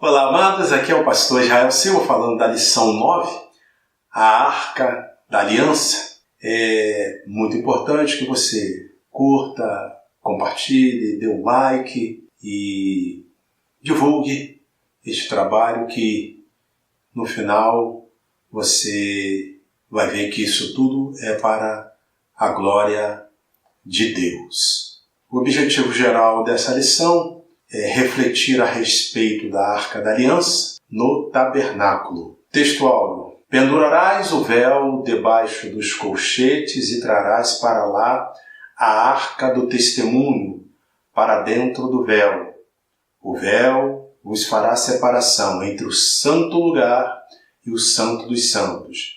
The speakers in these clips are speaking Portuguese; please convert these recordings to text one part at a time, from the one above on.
Olá, amados, aqui é o pastor Israel Silva falando da lição 9, a Arca da Aliança. É muito importante que você curta, compartilhe, dê um like e divulgue este trabalho que no final você vai ver que isso tudo é para a glória de Deus. O objetivo geral dessa lição é refletir a respeito da Arca da Aliança no tabernáculo. Textual: pendurarás o véu debaixo dos colchetes e trarás para lá a Arca do Testemunho para dentro do véu. O véu vos fará separação entre o santo lugar e o santo dos santos.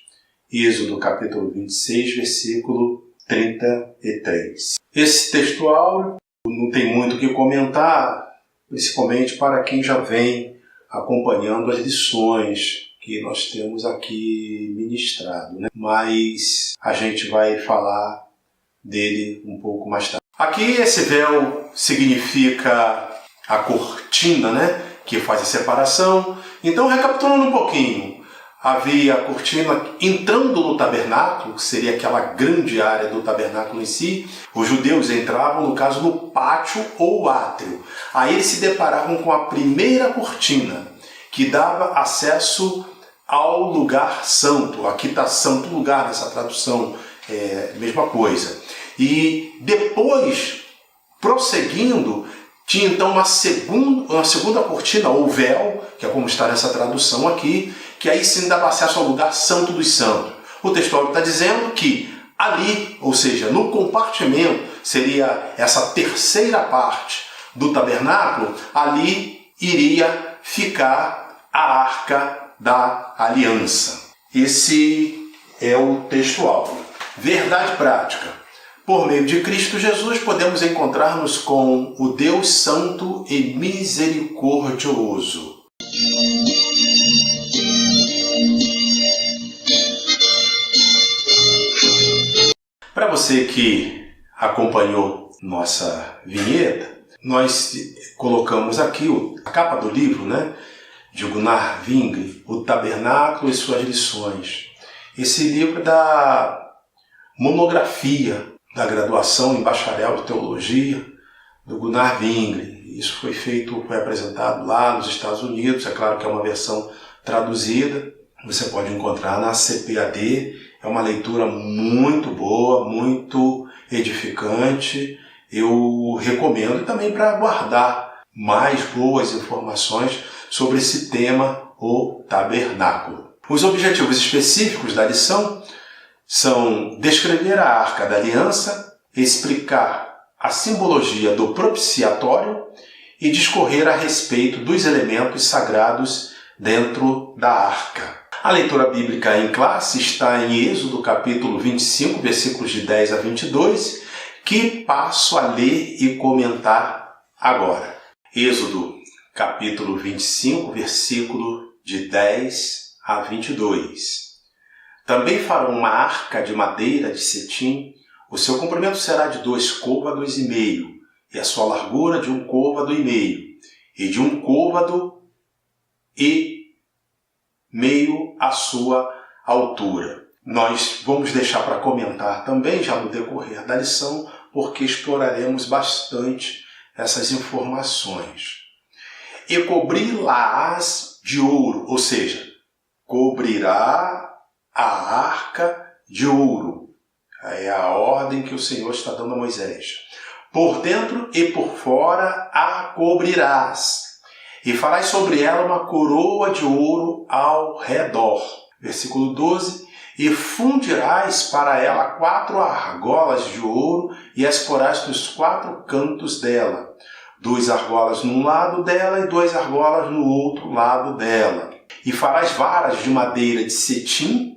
Êxodo capítulo 26, versículo 33. Esse textual não tem muito o que comentar, principalmente para quem já vem acompanhando as lições que nós temos aqui ministrado, né? Mas a gente vai falar dele um pouco mais tarde. Aqui esse véu significa a cortina, né? Que faz a separação. Então, recapitulando um pouquinho, havia a cortina entrando no tabernáculo, que seria aquela grande área do tabernáculo em si. Os judeus entravam, no caso, no pátio ou átrio. Aí eles se deparavam com a primeira cortina, que dava acesso ao lugar santo. Aqui está santo lugar nessa tradução, mesma coisa. E depois, prosseguindo, tinha então uma segunda cortina, ou véu, que é como está nessa tradução aqui, que aí sim dava acesso ao lugar santo dos santos. O textual está dizendo que ali, ou seja, no compartimento, seria essa terceira parte do tabernáculo, ali iria ficar a Arca da Aliança. Esse é o textual. Verdade prática. Por meio de Cristo Jesus, podemos encontrar-nos com o Deus Santo e Misericordioso. Para você que acompanhou nossa vinheta, nós colocamos aqui a capa do livro, né, de Gunnar Wingre, O Tabernáculo e Suas Lições. Esse livro da monografia da graduação em bacharel de teologia do Gunnar Wingre. Isso foi apresentado lá nos Estados Unidos. É claro que é uma versão traduzida. Você pode encontrar na CPAD. É uma leitura muito boa, muito edificante. Eu recomendo também para guardar mais boas informações sobre esse tema, o tabernáculo. Os objetivos específicos da lição são descrever a Arca da Aliança, explicar a simbologia do propiciatório e discorrer a respeito dos elementos sagrados dentro da Arca. A leitura bíblica em classe está em Êxodo capítulo 25, versículos de 10 a 22, que passo a ler e comentar agora. Êxodo capítulo 25, versículo de 10 a 22. Também farão uma arca de madeira de cetim. O seu comprimento será de 2 côvados e meio, e a sua largura de 1 côvado e meio, e de 1 côvado e meio a sua altura. Nós vamos deixar para comentar também, já no decorrer da lição, porque exploraremos bastante essas informações. E cobri-la-ás de ouro, ou seja, cobrirá a arca de ouro. É a ordem que o Senhor está dando a Moisés. Por dentro e por fora a cobrirás, e farás sobre ela uma coroa de ouro ao redor. Versículo 12. E fundirás para ela 4 argolas de ouro e as porás nos 4 cantos dela. 2 argolas num lado dela e 2 argolas no outro lado dela. E farás varas de madeira de cetim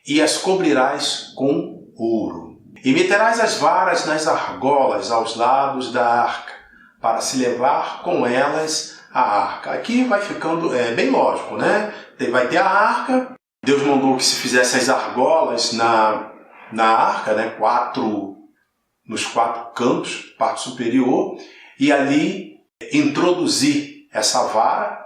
e as cobrirás com ouro. E meterás as varas nas argolas aos lados da arca, para se levar com elas a arca. Aqui vai ficando bem lógico, né? Vai ter a arca. Deus mandou que se fizesse as argolas na arca, né? 4 nos 4 cantos, parte superior, e ali introduzir essa vara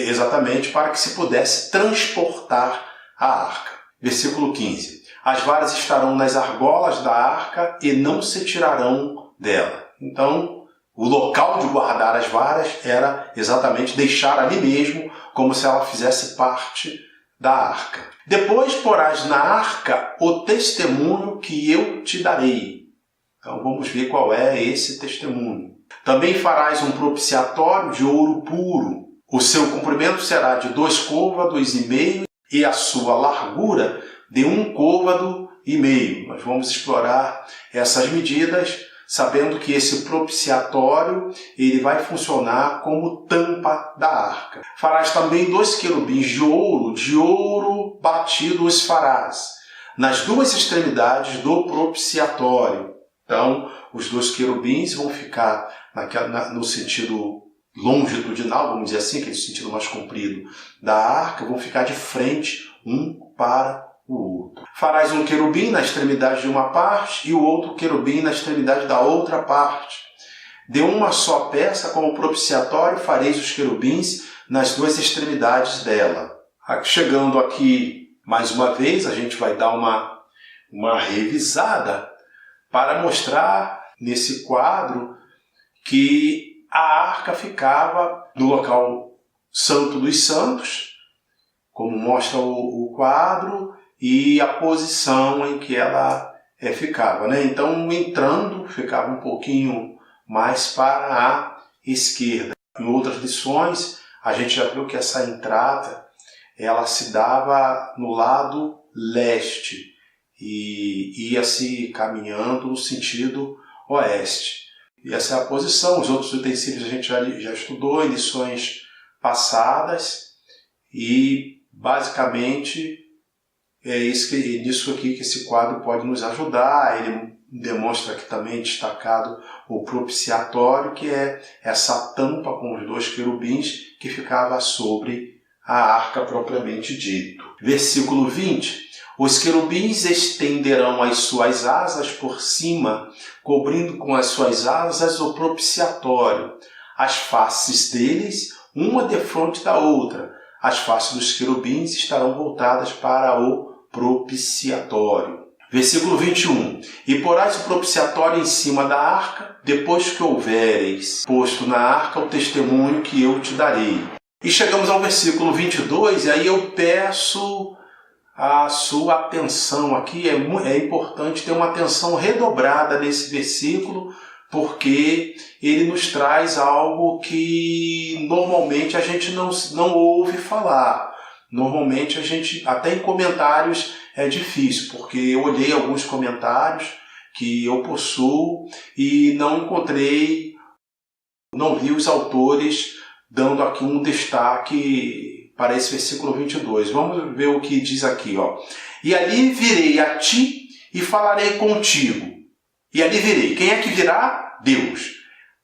exatamente para que se pudesse transportar a arca. Versículo 15. As varas estarão nas argolas da arca e não se tirarão dela. Então, o local de guardar as varas era exatamente deixar ali mesmo, como se ela fizesse parte da arca. Depois porás na arca o testemunho que eu te darei. Então vamos ver qual é esse testemunho. Também farás um propiciatório de ouro puro. O seu comprimento será de 2 côvados e meio e a sua largura de 1 côvado e meio. Nós vamos explorar essas medidas, sabendo que esse propiciatório ele vai funcionar como tampa da arca. Farás também 2 querubins de ouro batido os farás, nas 2 extremidades do propiciatório. Então, os 2 querubins vão ficar no sentido longitudinal, vamos dizer assim, aquele sentido mais comprido da arca, vão ficar de frente um para o outro. Farás um querubim na extremidade de uma parte e o outro querubim na extremidade da outra parte. De uma só peça, com o propiciatório, fareis os querubins nas 2 extremidades dela. Chegando aqui, mais uma vez, a gente vai dar uma revisada para mostrar nesse quadro que a arca ficava no local Santo dos Santos, como mostra o quadro, e a posição em que ela ficava, né? Então, entrando, ficava um pouquinho mais para a esquerda. Em outras lições, a gente já viu que essa entrada ela se dava no lado leste e ia se caminhando no sentido oeste. E essa é a posição. Os outros utensílios a gente já estudou em lições passadas e, basicamente, é nisso aqui que esse quadro pode nos ajudar. Ele demonstra aqui também destacado o propiciatório, que é essa tampa com os 2 querubins que ficava sobre a arca propriamente dito. Versículo 20. Os querubins estenderão as suas asas por cima, cobrindo com as suas asas o propiciatório. As faces deles, uma defronte da outra. As faces dos querubins estarão voltadas para o propiciatório. Versículo 21. E porás o propiciatório em cima da arca, depois que houveres posto na arca o testemunho que eu te darei. E chegamos ao versículo 22, e aí eu peço a sua atenção aqui. É importante ter uma atenção redobrada nesse versículo, porque ele nos traz algo que normalmente a gente não ouve falar. Normalmente a gente, até em comentários, é difícil, porque eu olhei alguns comentários que eu possuo e não vi os autores dando aqui um destaque para esse versículo 22. Vamos ver o que diz aqui. E ali virei a ti e falarei contigo. E ali virei. Quem é que virá? Deus.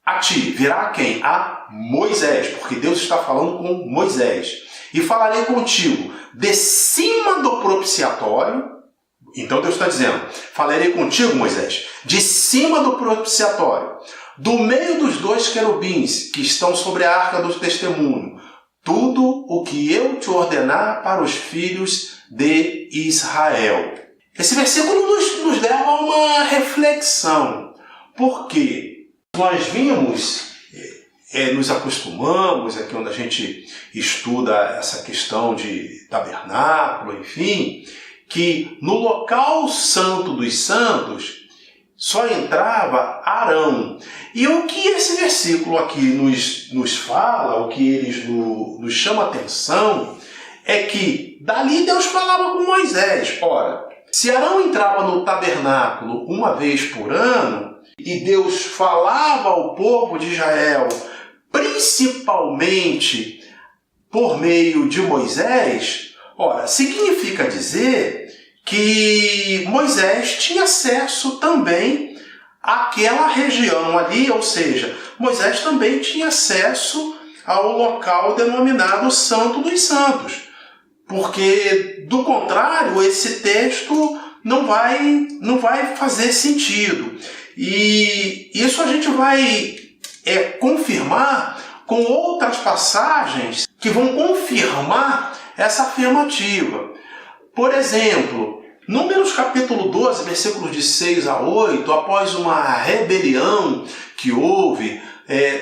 A ti. Virá a quem? A Moisés, porque Deus está falando com Moisés. E falarei contigo de cima do propiciatório. Então Deus está dizendo, falarei contigo, Moisés, de cima do propiciatório, do meio dos 2 querubins que estão sobre a arca do testemunho, tudo o que eu te ordenar para os filhos de Israel. Esse versículo nos leva a uma reflexão, porque nós vimos, nos acostumamos, aqui onde a gente estuda essa questão de tabernáculo, enfim, que no local santo dos santos só entrava Arão. E o que esse versículo aqui nos fala, o que eles nos chama a atenção, é que dali Deus falava com Moisés. Ora, se Arão entrava no tabernáculo uma vez por ano, e Deus falava ao povo de Israel, principalmente por meio de Moisés, ora, significa dizer que Moisés tinha acesso também àquela região ali, ou seja, Moisés também tinha acesso ao local denominado Santo dos Santos, porque, do contrário, esse texto não vai fazer sentido. E isso a gente vai confirmar com outras passagens que vão confirmar essa afirmativa. Por exemplo, Números capítulo 12, versículos de 6 a 8, após uma rebelião que houve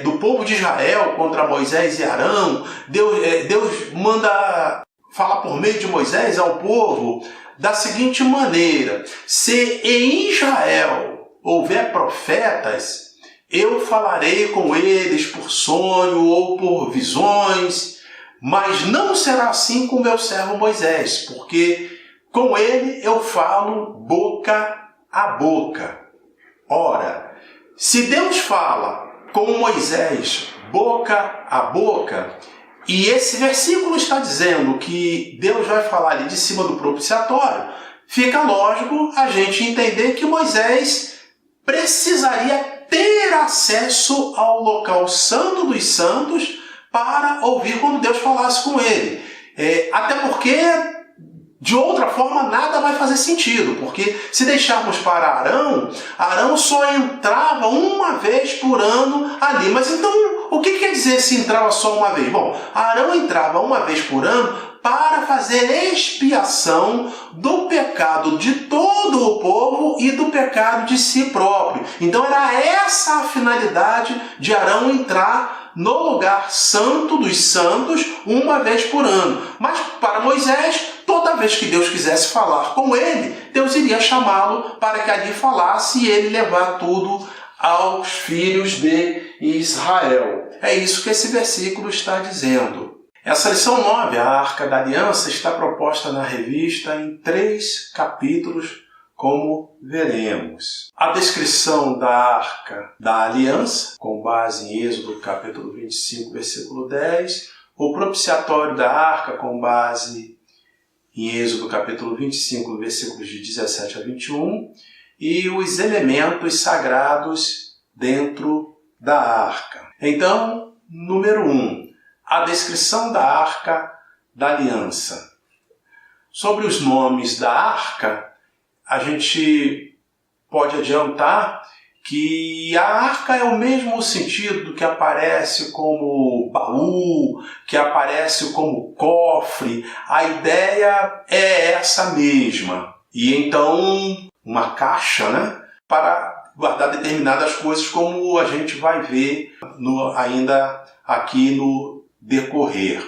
do povo de Israel contra Moisés e Arão, Deus manda falar por meio de Moisés ao povo da seguinte maneira: se em Israel houver profetas, eu falarei com eles por sonho ou por visões, mas não será assim com meu servo Moisés, porque com ele eu falo boca a boca. Ora, se Deus fala com Moisés boca a boca, e esse versículo está dizendo que Deus vai falar ali de cima do propiciatório, fica lógico a gente entender que Moisés precisaria ter acesso ao local santo dos santos para ouvir quando Deus falasse com ele. Até porque, de outra forma, nada vai fazer sentido, porque se deixarmos para Arão só entrava uma vez por ano ali. Mas então, o que quer dizer se entrava só uma vez? Bom, Arão entrava uma vez por ano para fazer expiação do pecado de todo o povo e do pecado de si próprio. Então era essa a finalidade de Arão entrar no lugar santo dos santos uma vez por ano. Mas para Moisés, toda vez que Deus quisesse falar com ele, Deus iria chamá-lo para que ali falasse e ele levar tudo aos filhos de Israel. É isso que esse versículo está dizendo. Essa lição 9, a Arca da Aliança, está proposta na revista em 3 capítulos, como veremos. A descrição da Arca da Aliança, com base em Êxodo capítulo 25, versículo 10, o propiciatório da Arca, com base em Êxodo capítulo 25, versículos de 17 a 21, e os elementos sagrados dentro da Arca. Então, número 1. A descrição da Arca da Aliança. Sobre os nomes da Arca, a gente pode adiantar que a arca é o mesmo sentido que aparece como baú, que aparece como cofre. A ideia é essa mesma. E então, uma caixa, né, para guardar determinadas coisas, como a gente vai ver ainda aqui no decorrer.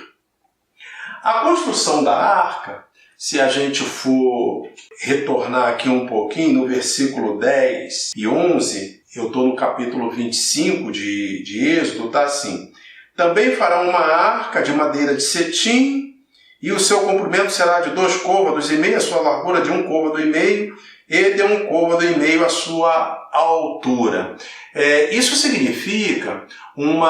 A construção da arca, se a gente for retornar aqui um pouquinho, no versículo 10 e 11, eu estou no capítulo 25 de Êxodo, está assim: também fará uma arca de madeira de cetim, e o seu comprimento será de 2 côvados e meio, a sua largura de 1 côvado e meio, e de 1 côvado e meio a sua altura. Isso significa um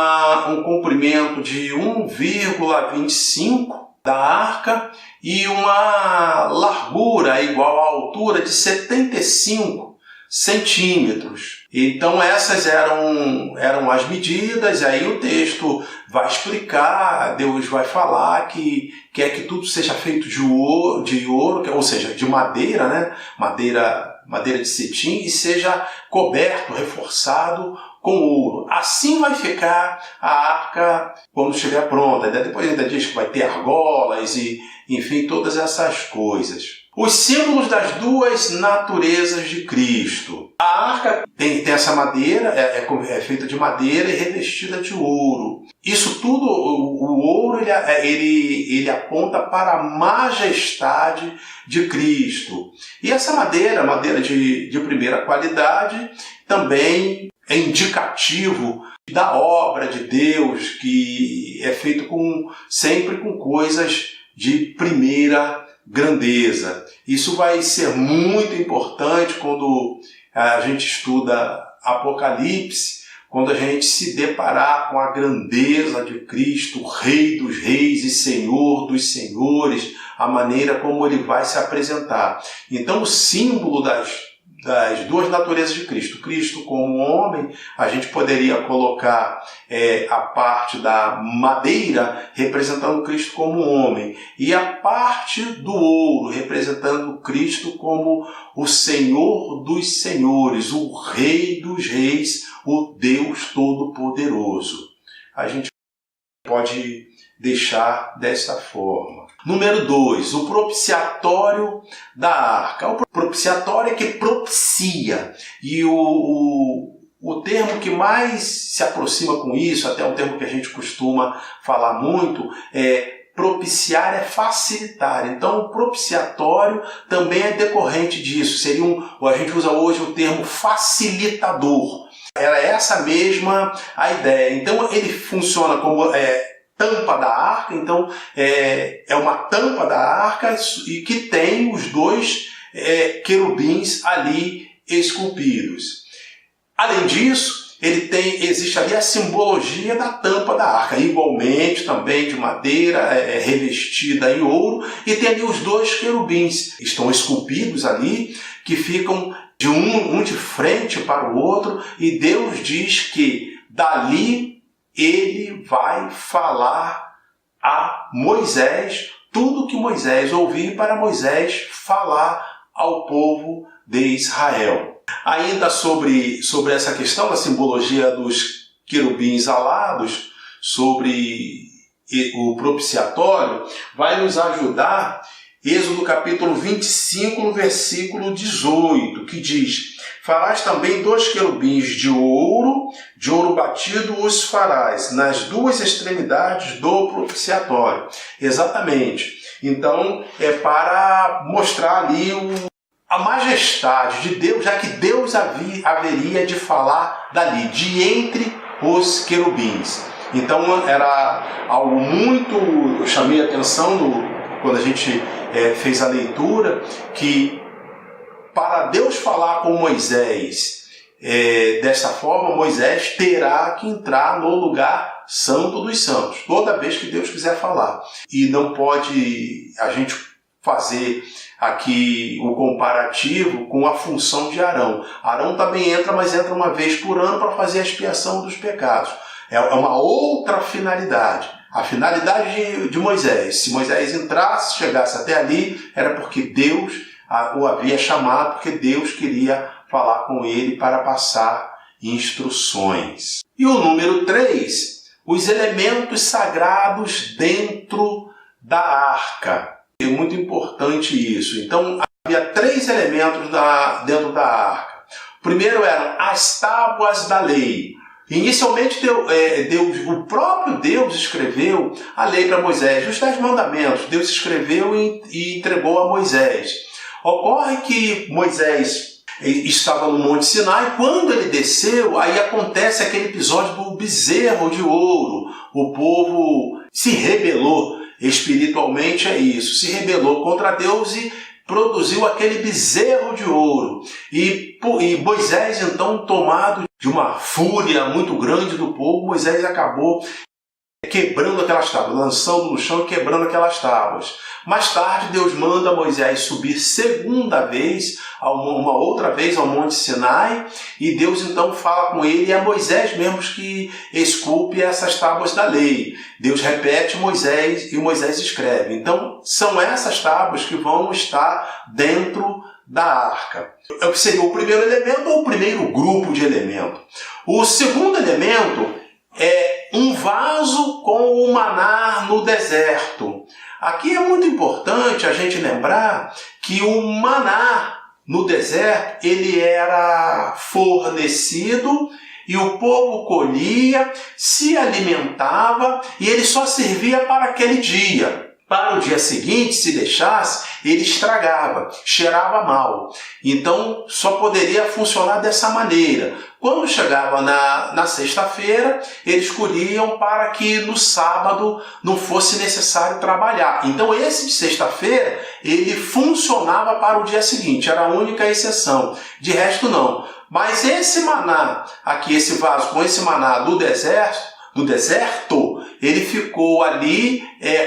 comprimento de 1,25 da arca e uma largura igual à altura de 75 centímetros. Então essas eram as medidas, e aí o texto vai explicar, Deus vai falar que quer que tudo seja feito de ouro, ou seja, de madeira, né? Madeira de cetim, e seja coberto, reforçado com ouro. Assim vai ficar a arca quando estiver pronta. Depois ainda diz que vai ter argolas e, enfim, todas essas coisas. Os símbolos das duas naturezas de Cristo. A arca tem essa madeira, é feita de madeira e revestida de ouro. Isso tudo, o ouro, ele aponta para a majestade de Cristo. E essa madeira de primeira qualidade, também é indicativo da obra de Deus, que é feito sempre com coisas de primeira grandeza. Isso vai ser muito importante quando a gente estuda Apocalipse, quando a gente se deparar com a grandeza de Cristo, Rei dos reis e Senhor dos senhores, a maneira como ele vai se apresentar. Então, o símbolo das duas naturezas de Cristo. Cristo como homem, a gente poderia colocar a parte da madeira representando Cristo como homem, e a parte do ouro representando Cristo como o Senhor dos senhores, o Rei dos reis, o Deus Todo-Poderoso. A gente pode deixar desta forma. Número 2, o propiciatório da arca. O propiciatório é que propicia. E o termo que mais se aproxima com isso, até um termo que a gente costuma falar muito, propiciar é facilitar. Então, o propiciatório também é decorrente disso. Seria a gente usa hoje o termo facilitador. Era essa mesma a ideia. Então, ele funciona como tampa da arca. Então, é uma tampa da arca e que tem os dois querubins ali esculpidos. Além disso, existe ali a simbologia da tampa da arca, igualmente também de madeira revestida em ouro, e tem ali os dois querubins, estão esculpidos ali, que ficam de um de frente para o outro, e Deus diz que dali ele vai falar a Moisés tudo que Moisés ouvir, para Moisés falar ao povo de Israel. Ainda sobre essa questão da simbologia dos querubins alados, sobre o propiciatório, vai nos ajudar Êxodo capítulo 25, no versículo 18, que diz: farás também 2 querubins de ouro batido os farás nas 2 extremidades do propiciatório. Exatamente. Então, é para mostrar ali a majestade de Deus, já que Deus haveria de falar dali, de entre os querubins. Então era algo muito... Eu chamei a atenção quando a gente fez a leitura, que para Deus falar com Moisés desta forma, Moisés terá que entrar no lugar santo dos santos, toda vez que Deus quiser falar. E não pode a gente fazer aqui o comparativo com a função de Arão. Arão também entra, mas entra uma vez por ano para fazer a expiação dos pecados. É uma outra finalidade. A finalidade de Moisés, se Moisés entrasse, chegasse até ali, era porque Deus o havia chamado, porque Deus queria falar com ele para passar instruções. E o número 3, os elementos sagrados dentro da arca. É muito importante isso. Então, havia 3 elementos dentro da arca. O primeiro eram as tábuas da lei. Inicialmente, o próprio Deus escreveu a lei para Moisés. Os 10 mandamentos, Deus escreveu e entregou a Moisés. Ocorre que Moisés estava no Monte Sinai. Quando ele desceu, aí acontece aquele episódio do bezerro de ouro. O povo se rebelou. Espiritualmente é isso, se rebelou contra Deus e produziu aquele bezerro de ouro. E Moisés, então, tomado de uma fúria muito grande do povo, Moisés acabou quebrando aquelas tábuas, lançando no chão e quebrando aquelas tábuas. Mais tarde, Deus manda Moisés subir uma outra vez ao Monte Sinai, e Deus então fala com ele, e é Moisés mesmo que esculpe essas tábuas da lei. Deus repete Moisés e Moisés escreve. Então, são essas tábuas que vão estar dentro da arca. É o que seria o primeiro elemento ou o primeiro grupo de elementos. O segundo elemento é um vaso com o maná no deserto. Aqui é muito importante a gente lembrar que o maná no deserto ele era fornecido e o povo colhia, se alimentava e ele só servia para aquele dia. Para o dia seguinte, se deixasse, ele estragava, cheirava mal. Então, só poderia funcionar dessa maneira. Quando chegava na sexta-feira, eles colhiam para que no sábado não fosse necessário trabalhar. Então, esse de sexta-feira, ele funcionava para o dia seguinte. Era a única exceção. De resto, não. Mas esse maná, aqui, esse vaso com esse maná do deserto, ele ficou ali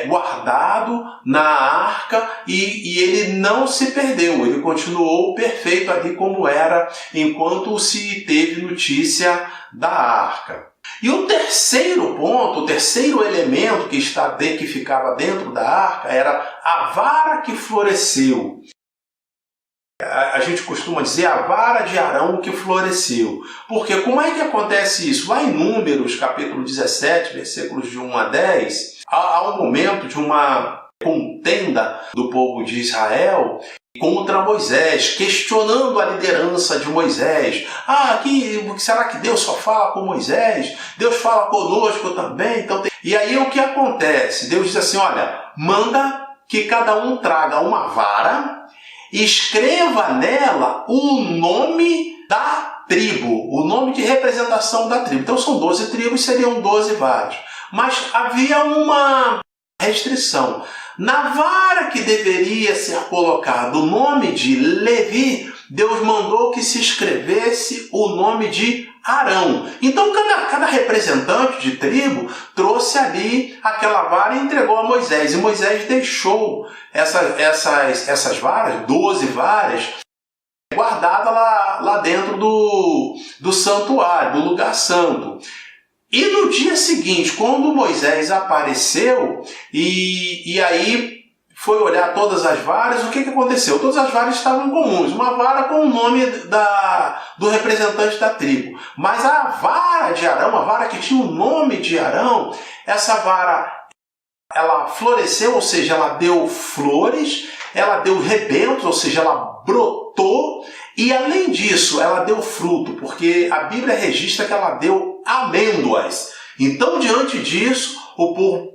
guardado na arca e ele não se perdeu, ele continuou perfeito ali como era enquanto se teve notícia da arca. E o terceiro ponto, o terceiro elemento que ficava dentro da arca era a vara que floresceu. A gente costuma dizer a vara de Arão que floresceu. Porque como é que acontece isso? Lá em Números, capítulo 17, versículos de 1 a 10, há um momento de uma contenda do povo de Israel contra Moisés, questionando a liderança de Moisés. Será que Deus só fala com Moisés? Deus fala conosco também? E aí o que acontece? Deus diz assim, olha, manda que cada um traga uma vara e escreva nela o nome da tribo, o nome de representação da tribo. Então são 12 tribos, seriam 12 varas. Mas havia uma restrição. Na vara que deveria ser colocado o nome de Levi, Deus mandou que se escrevesse o nome de Arão. Então cada representante de tribo trouxe ali aquela vara e entregou a Moisés. E Moisés deixou essas varas, 12 varas, guardadas lá dentro do santuário, do lugar santo. E no dia seguinte, quando Moisés apareceu e aí foi olhar todas as varas, o que aconteceu? Todas as varas estavam comuns, uma vara com o nome do representante da tribo. Mas a vara de Arão, a vara que tinha o nome de Arão, essa vara, ela floresceu, ou seja, ela deu flores, ela deu rebentos, ou seja, ela brotou, e além disso, ela deu fruto, porque a Bíblia registra que ela deu amêndoas. Então, diante disso, o povo,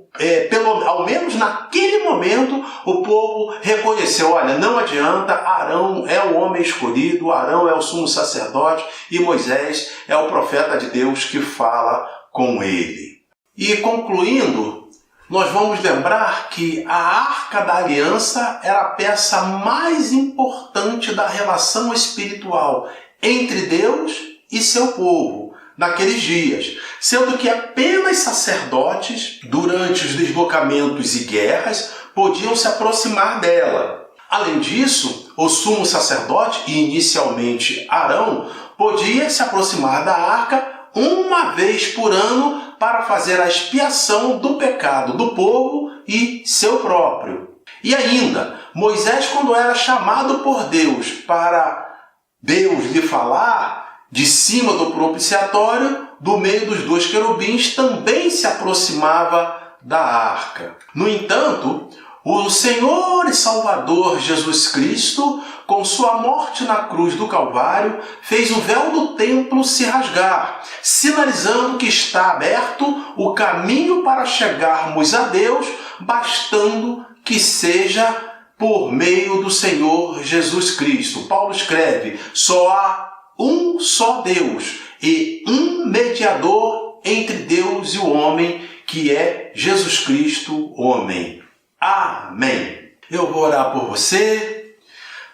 ao menos naquele momento, o povo reconheceu, olha, não adianta, Arão é o homem escolhido, Arão é o sumo sacerdote e Moisés é o profeta de Deus que fala com ele. E concluindo, nós vamos lembrar que a Arca da Aliança era a peça mais importante da relação espiritual entre Deus e seu povo naqueles dias, sendo que apenas sacerdotes, durante os deslocamentos e guerras, podiam se aproximar dela. Além disso, o sumo sacerdote, e inicialmente Arão, podia se aproximar da arca uma vez por ano para fazer a expiação do pecado do povo e seu próprio. E ainda, Moisés, quando era chamado por Deus para Deus lhe falar, de cima do propiciatório, do meio dos 2 querubins, também se aproximava da arca. No entanto, o Senhor e Salvador Jesus Cristo, com sua morte na cruz do Calvário, fez o véu do templo se rasgar, sinalizando que está aberto o caminho para chegarmos a Deus, bastando que seja por meio do Senhor Jesus Cristo. Paulo escreve, só há um só Deus e um mediador entre Deus e o homem, que é Jesus Cristo, homem. Amém. Eu vou orar por você.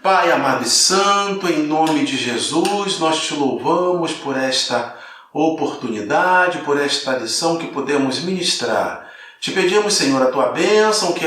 Pai amado e santo, em nome de Jesus, nós te louvamos por esta oportunidade, por esta lição que podemos ministrar. Te pedimos, Senhor, a tua bênção, que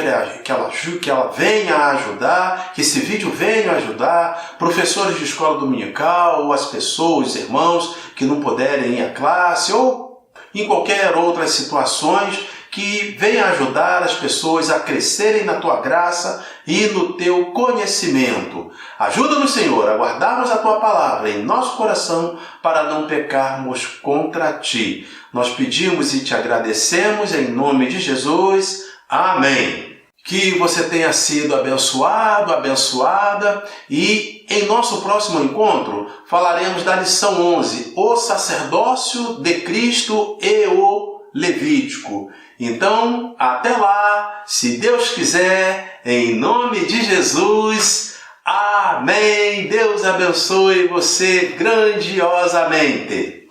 ela venha a ajudar, que esse vídeo venha a ajudar professores de escola dominical, ou as pessoas, os irmãos que não puderem ir à classe, ou em qualquer outras situações, que venha ajudar as pessoas a crescerem na tua graça e no teu conhecimento. Ajuda-nos, Senhor, a guardarmos a tua palavra em nosso coração para não pecarmos contra ti. Nós pedimos e te agradecemos em nome de Jesus. Amém. Que você tenha sido abençoado, abençoada, e em nosso próximo encontro falaremos da lição 11, o sacerdócio de Cristo e o Levítico. Então, até lá, se Deus quiser, em nome de Jesus. Amém. Deus abençoe você grandiosamente.